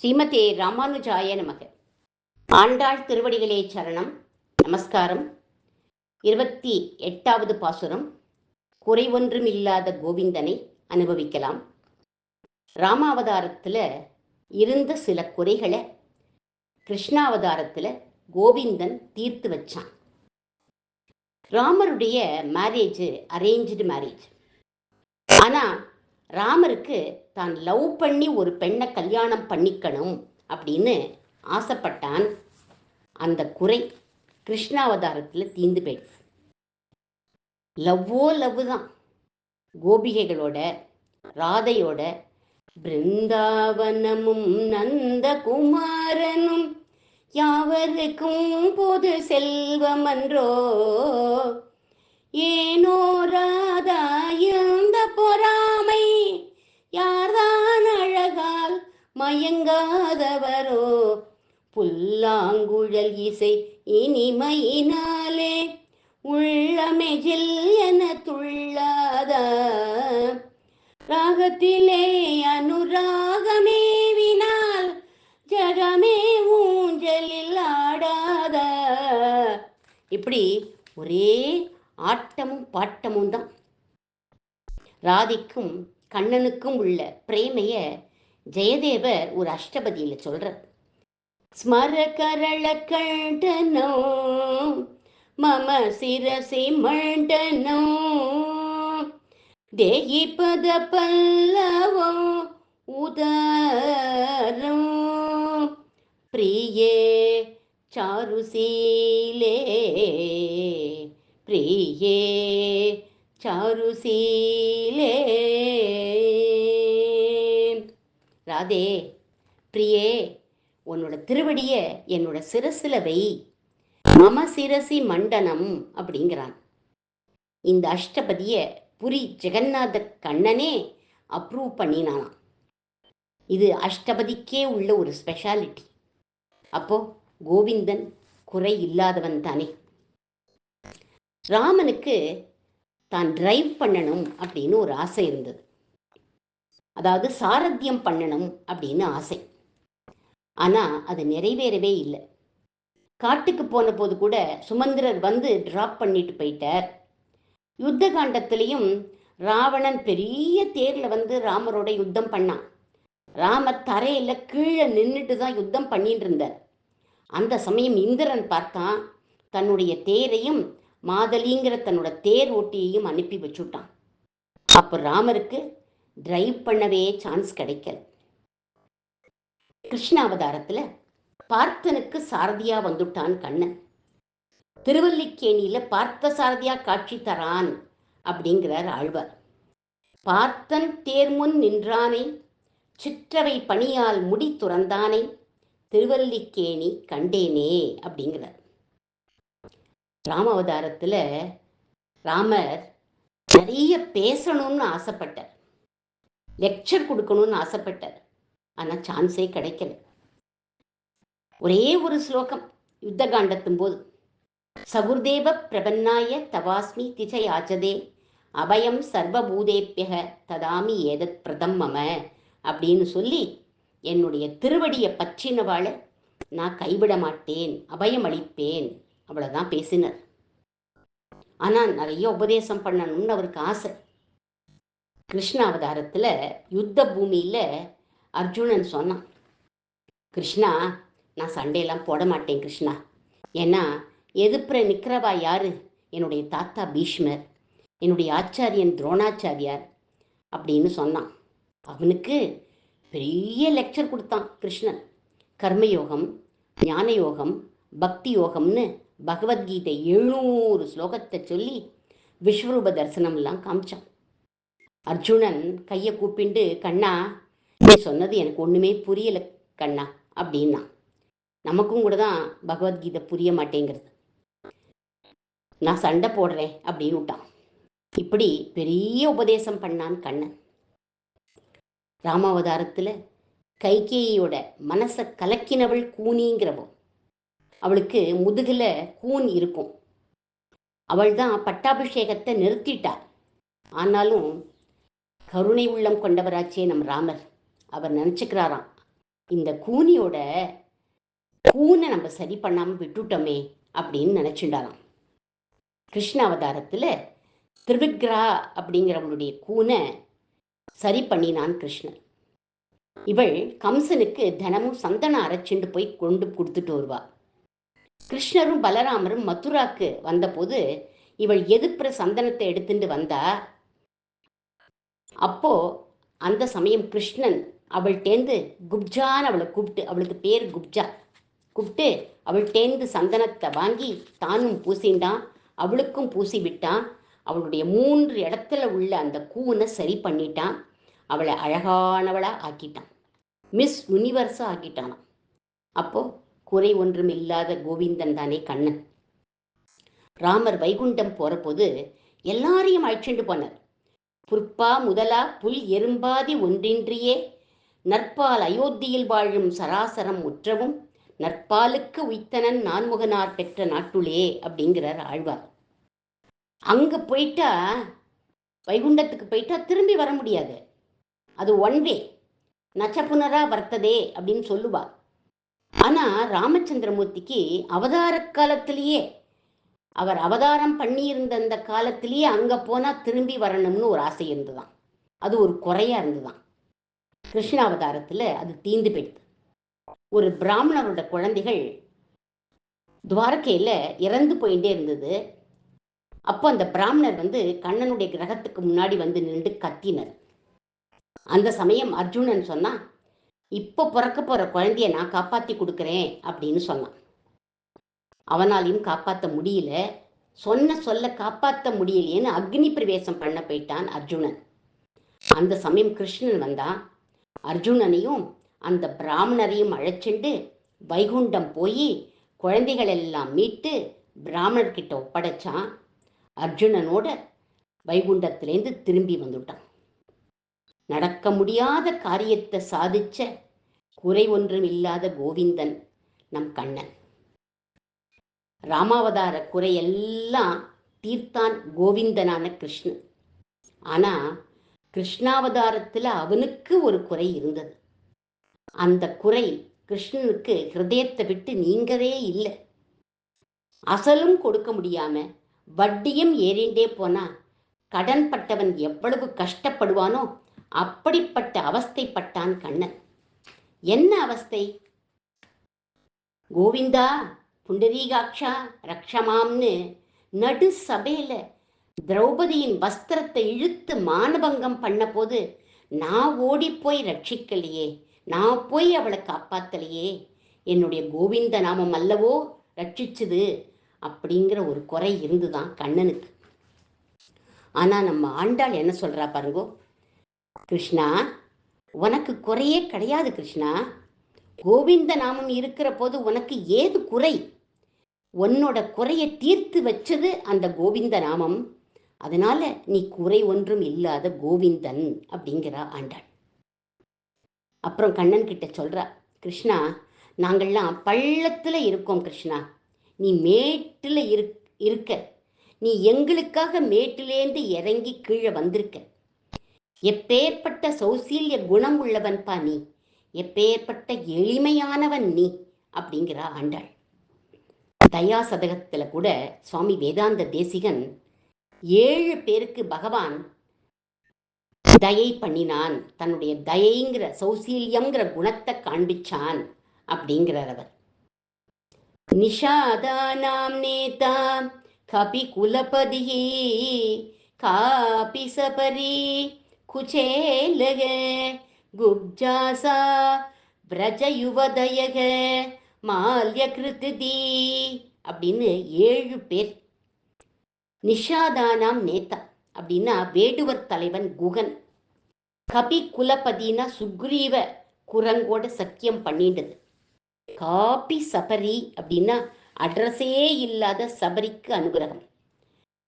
ஸ்ரீமதே ராமானுஜாய நமக. ஆண்டாள் திருவடிகளே சரணம். நமஸ்காரம். 28வது பாசுரம். குறை ஒன்றும் இல்லாத கோவிந்தனை அனுபவிக்கலாம். ராமாவதாரத்தில் இருந்த சில குறைகளை கிருஷ்ணாவதாரத்தில் கோவிந்தன் தீர்த்து வச்சான். ராமருடைய மேரேஜ் அரேஞ்சு மேரேஜ். ஆனால் ராமருக்கு தான் லவ் பண்ணி ஒரு பெண்ணை கல்யாணம் பண்ணிக்கணும் அப்படின்னு ஆசைப்பட்டான். அந்த குறை கிருஷ்ணாவதாரத்தில் தீர்ந்து போயிடுச்சு. லவ் தான். கோபிகைகளோட ராதையோட பிருந்தாவனமும் நந்தகுமாரனும் யாவருக்கும் பொது செல்வமன்றோ, ஏனோ ராதா இருந்த பொறாமை யார்தான் அழகால் மயங்காதவரோ, புல்லாங்குழல் இசை இனிமையினாலே உள்ளமெஜில் என துள்ளாத, ராகத்திலே அனுராகமேவினால் ஜகமே ஊஞ்சலில் ஆடாத. இப்படி ஒரே ஆட்டமும் பாட்டமும் தான். ராதிக்கும் கண்ணனுக்கும் உள்ள பிரேமைய ஜெயதேவர் ஒரு அஷ்டபதியில் சொல்றார். ஸ்மர கரள கண்டனோ மம சிரசி மண்டனோ, தேயி பத பல்லவோ உதரோ, பிரியே சாருசீலே பிரியே சாருசீலே. ராதே பிரியே, உன்னோட திருவடிய என்னோட சிரசில வை, மம சிரசி மண்டனம் அப்படிங்கிறான். இந்த அஷ்டபதிய புரி ஜெகநாத கண்ணனே அப்ரூவ் பண்ணினானாம். இது அஷ்டபதிக்கே உள்ள ஒரு ஸ்பெஷாலிட்டி. அப்போ கோவிந்தன் குறை இல்லாதவன் தானே. ராமனுக்கு தான் டிரைவ் பண்ணணும் அப்படின்னு ஒரு ஆசை இருந்தது. அதாவது சாரத்தியம் பண்ணணும் அப்படின்னு ஆசை. ஆனால் அது நிறைவேறவே இல்லை. காட்டுக்கு போன போது கூட சுமந்திரர் வந்து டிராப் பண்ணிட்டு போயிட்டார். யுத்த காண்டத்திலையும் ராவணன் பெரிய தேரில் வந்து ராமரோட யுத்தம் பண்ணான். ராமர் தரையில் கீழே நின்றுட்டு தான் யுத்தம் பண்ணிட்டு இருந்தார். அந்த சமயம் இந்திரன் பார்த்தான், தன்னுடைய தேரையும் மாதலிங்கிற தன்னோட தேர் ஓட்டியையும் அனுப்பி வச்சுட்டான். அப்போ ராமருக்கு டிரைவ் பண்ணவே சான்ஸ் கிடைக்கல. கிருஷ்ணாவதாரத்தில் பார்த்தனுக்கு சாரதியா வந்துட்டான் கண்ணன். திருவல்லிக்கேணியில பார்த்த சாரதியா காட்சி தரான் அப்படிங்கிறார் ஆழ்வார். பார்த்தன் தேர்முன் நின்றானை சிற்றவை பணியால் முடி துறந்தானை திருவல்லிக்கேணி கண்டேனே அப்படிங்கிறார். ராமாவதாரத்தில் ராமர் நிறைய பேசணும்னு ஆசைப்பட்டார், லெக்சர் கொடுக்கணும்னு ஆசைப்பட்டார். ஆனால் சான்ஸே கிடைக்கல. ஒரே ஒரு ஸ்லோகம் யுத்த காண்டத்தும் போது, சகுர்தேவ பிரபன்னாய தவாஸ்மி திசை ஆச்சதே அபயம் சர்வபூதேப்பியக ததாமி ஏதத் பிரதம் மம அப்படின்னு சொல்லி, என்னுடைய திருவடியை பற்றினவாளை நான் கைவிட மாட்டேன், அபயம் அளிப்பேன், அவ்வளோதான் பேசினார். ஆனால் நிறைய உபதேசம் பண்ணணும்னு அவருக்கு ஆசை. கிருஷ்ணாவதாரத்தில் யுத்த பூமியில் அர்ஜுனன் சொன்னான், கிருஷ்ணா நான் சண்டையெல்லாம் போட மாட்டேன் கிருஷ்ணா, ஏன்னா எதிர்ப்புற நிற்கிறவா யாரு, என்னுடைய தாத்தா பீஷ்மர், என்னுடைய ஆச்சாரியன் துரோணாச்சாரியார் அப்படின்னு சொன்னான். அவனுக்கு பெரிய லெக்சர் கொடுத்தான் கிருஷ்ணன். கர்மயோகம், ஞான யோகம், பக்தி யோகம்னு பகவத்கீதை 700 ஸ்லோகத்தை சொல்லி விஸ்வரூப தரிசனம்லாம் காமிச்சான். அர்ஜுனன் கையை கூப்பிண்டு, கண்ணா நீ சொன்னது எனக்கு ஒன்றுமே புரியலை கண்ணா அப்படின்னா. நமக்கும் கூட தான் பகவத்கீதை புரிய மாட்டேங்கிறது. நான் சண்டை போடுறேன் அப்படின்னு விட்டான். இப்படி பெரிய உபதேசம் பண்ணான் கண்ணன். ராமாவதாரத்தில் கைகேயியோட மனசை கலக்கினவள் கூனிங்கிறவோ, அவளுக்கு முதுகில் கூன் இருக்கும். அவள் தான் பட்டாபிஷேகத்தை நிறுத்திட்டாள். ஆனாலும் கருணை உள்ளம் கொண்டவராச்சே நம் ராமர். அவர் நினச்சிக்கிறாராம், இந்த கூனியோட கூனை நம்ம சரி பண்ணாமல் விட்டுட்டோமே அப்படின்னு நினச்சிண்டாராம். கிருஷ்ண அவதாரத்தில் திருவிக்ரா அப்படிங்கிறவளுடைய கூனை சரி பண்ணினான் கிருஷ்ணன். இவள் கம்சனுக்கு தினமும் சந்தனம் அரைச்சிண்டு போய் கொண்டு கொடுத்துட்டு வருவா. கிருஷ்ணரும் பலராமரும் மதுராக்கு வந்தபோது இவள் எதிர்ப்புற சந்தனத்தை எடுத்துட்டு வந்தா. அப்போ அந்த சமயம் கிருஷ்ணன் அவள்கிட்டேந்து குப்ஜான்னு அவளை கூப்பிட்டு, அவளுக்கு பேர் குப்ஜா, கூப்பிட்டு அவள்கிட்டேந்து சந்தனத்தை வாங்கி தானும் பூசிண்டான், அவளுக்கும் பூசி விட்டான். அவளுடைய 3 இடத்துல உள்ள அந்த கூனை சரி பண்ணிட்டான். அவளை அழகானவளா ஆக்கிட்டான், மிஸ் யூனிவர்ஸா ஆக்கிட்டான். அப்போ குறை ஒன்றும் இல்லாத கோவிந்தன் தானே கண்ணன். ராமர் வைகுண்டம் போற போது எல்லாரையும் அழைச்சிட்டு போனார். புற்பா முதலா புல் எறும்பாதி ஒன்றின்றியே நற்பால் அயோத்தியில் வாழும் சராசரம் முற்றவும் நற்பாலுக்கு உய்த்தனன் நான்முகனார் பெற்ற நாட்டுளே அப்படிங்கிறார் ஆழ்வார். அங்க போயிட்டா, வைகுண்டத்துக்கு போயிட்டா திரும்பி வர முடியாது. அது ஒன் வே, நச்சப்புனரா வர்த்ததே அப்படின்னு சொல்லுவா. ஆனா ராமச்சந்திரமூர்த்திக்கு அவதார காலத்திலேயே, அவர் அவதாரம் பண்ணியிருந்த அந்த காலத்திலேயே அங்க போனா திரும்பி வரணும்னு ஒரு ஆசை இருந்துதான். அது ஒரு குறையா இருந்துதான். கிருஷ்ணாவதாரத்துல அது தீந்து போயிடுது. ஒரு பிராமணரோட குழந்தைகள் துவாரகையில இறந்து போயிட்டே இருந்தது. அப்போ அந்த பிராமணர் கண்ணனுடைய கிரகத்துக்கு முன்னாடி நின்று கத்தினர். அந்த சமயம் அர்ஜுனன் சொன்னா, இப்போ பிறக்க போற குழந்தைய நான் காப்பாத்தி கொடுக்குறேன் அப்படின்னு சொன்னான். அவனாலையும் காப்பாற்ற முடியல. சொல்ல காப்பாற்ற முடியலையேன்னு அக்னி பிரவேசம் பண்ண போயிட்டான் அர்ஜுனன். அந்த சமயம் கிருஷ்ணன் வந்தான். அர்ஜுனனையும் அந்த பிராமணரையும் அழைச்சிண்டு வைகுண்டம் போய் குழந்தைகள் எல்லாம் மீட்டு பிராமணர்கிட்ட ஒப்படைச்சான். அர்ஜுனனோட வைகுண்டத்திலேருந்து திரும்பி வந்துட்டான். நடக்க முடியாத காரியத்தை சாதிச்ச குறை ஒன்றும் இல்லாத கோவிந்தன் நம் கண்ணன். ராமாவதார குறையெல்லாம் தீர்த்தான் கோவிந்தனான கிருஷ்ணன். ஆனா கிருஷ்ணாவதாரத்துல அவனுக்கு ஒரு குறை இருந்தது. அந்த குறை கிருஷ்ணனுக்கு ஹிருதயத்தை விட்டு நீங்கவே இல்லை. அசலும் கொடுக்க முடியாம வட்டியும் ஏறிண்டே போனா கடன் பட்டவன் எவ்வளவு கஷ்டப்படுவானோ அப்படிப்பட்ட அவஸ்தைப்பட்டான் கண்ணன். என்ன அவஸ்தை? கோவிந்தா புண்டரீகாட்சா ரக்ஷமாம்னு நடு சபையில திரௌபதியின் வஸ்திரத்தை இழுத்து மானபங்கம் பண்ண போது நான் ஓடி போய் ரட்சிக்கலையே, நான் போய் அவளை காப்பாத்தலையே, என்னுடைய கோவிந்த நாமம் அல்லவோ ரட்சிச்சுது அப்படிங்கிற ஒரு குறை இருந்துதான் கண்ணனுக்கு. ஆனா நம்ம ஆண்டாள் என்ன சொல்றா பாருங்கோ, கிருஷ்ணா உனக்கு குறையே கிடையாது கிருஷ்ணா, கோவிந்த நாமம் இருக்கிற போது உனக்கு ஏது குறை? உன்னோட குறையை தீர்த்து வச்சது அந்த கோவிந்த நாமம். அதனால நீ குறை ஒன்றும் இல்லாத கோவிந்தன் அப்படிங்கிறா ஆண்டாள். அப்புறம் கண்ணன் கிட்ட சொல்றா, கிருஷ்ணா நாங்கள்லாம் பள்ளத்துல இருக்கோம் கிருஷ்ணா, நீ மேட்டுல இருக்க, நீ எங்களுக்காக மேட்டிலேந்து இறங்கி கீழே வந்திருக்க. எப்பேற்பட்ட சௌசீல்ய குணம் உள்ளவன்பா நீ, எப்பேற்பட்ட எளிமையானவன் நீ அப்படிங்கிறா ஆண்டாள். தயா சதகத்துல கூட சுவாமி வேதாந்த தேசிகன் 7 பேருக்கு பகவான் தயை பண்ணினான், தன்னுடைய தயைங்கிற சௌசீல்யம்ங்கிற குணத்தை காண்பிச்சான் அப்படிங்கிறார் அவர். நிஷாதானாம் நேதா கபி குலபதியே காபி சபரி குச்சேலக குப்ஜாசா பிரஜயுவதயக மால்ய கிருதி அப்படின்னு 7 பேர். நிஷாதானாம் நேதா அப்படின்னா வேடுவர் தலைவன் குகன். கபி குலபதினா சுக்ரீவ குரங்கோட சத்தியம் பண்ணிட்டது. காபி சபரி அப்படின்னா அட்ரஸே இல்லாத சபரிக்கு அனுகிரகம்.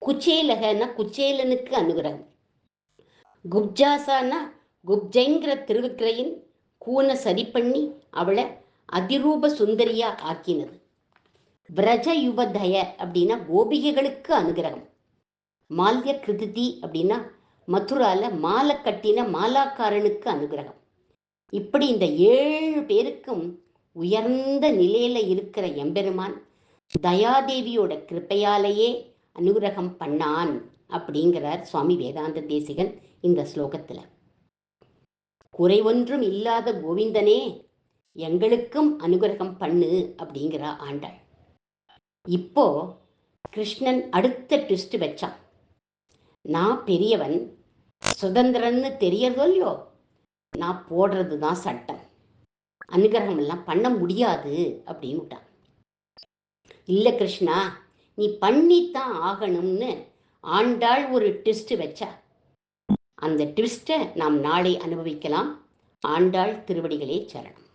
குச்சேலகன்னா குச்சேலனுக்கு அனுகிரகம். குப்ஜாசானா குப்ஜைங்கிற திருவிக்கிரையின் கூனை சரி பண்ணி அவளை அதிரூப சுந்தரியா ஆக்கினது. பிரஜ யுவதய அப்படின்னா கோபிகைகளுக்கு அனுகிரகம். மால்ய கிருதி அப்படின்னா மதுரால மாலை கட்டின மாலாக்காரனுக்கு அனுகிரகம். இப்படி இந்த 7 பேருக்கும் உயர்ந்த நிலையில இருக்கிற எம்பெருமான் தயாதேவியோட கிருப்பையாலேயே அனுகிரகம் பண்ணான் அப்படிங்கிறார் சுவாமி வேதாந்த தேசிகன் இந்த ஸ்லோகத்தில். குறை ஒன்றும் இல்லாத கோவிந்தனே எங்களுக்கும் அனுகிரகம் பண்ணு அப்படிங்கிறா ஆண்டாள். இப்போ கிருஷ்ணன் அடுத்த ட்விஸ்ட் வச்சான். நான் பெரியவன், சுதந்திரன்னு தெரியறதோ இல்லையோ, நான் போடுறது தான் சட்டம், அனுகிரகம் எல்லாம் பண்ண முடியாது அப்படின்னு விட்டான். இல்லை கிருஷ்ணா, நீ பண்ணித்தான் ஆகணும்னு ஆண்டாள் ஒரு ட்விஸ்ட் வச்சா. அந்த ட்விஸ்ட்டை நாம் நாளை அனுபவிக்கலாம். ஆண்டாள் திருவடிகளே சரணம்.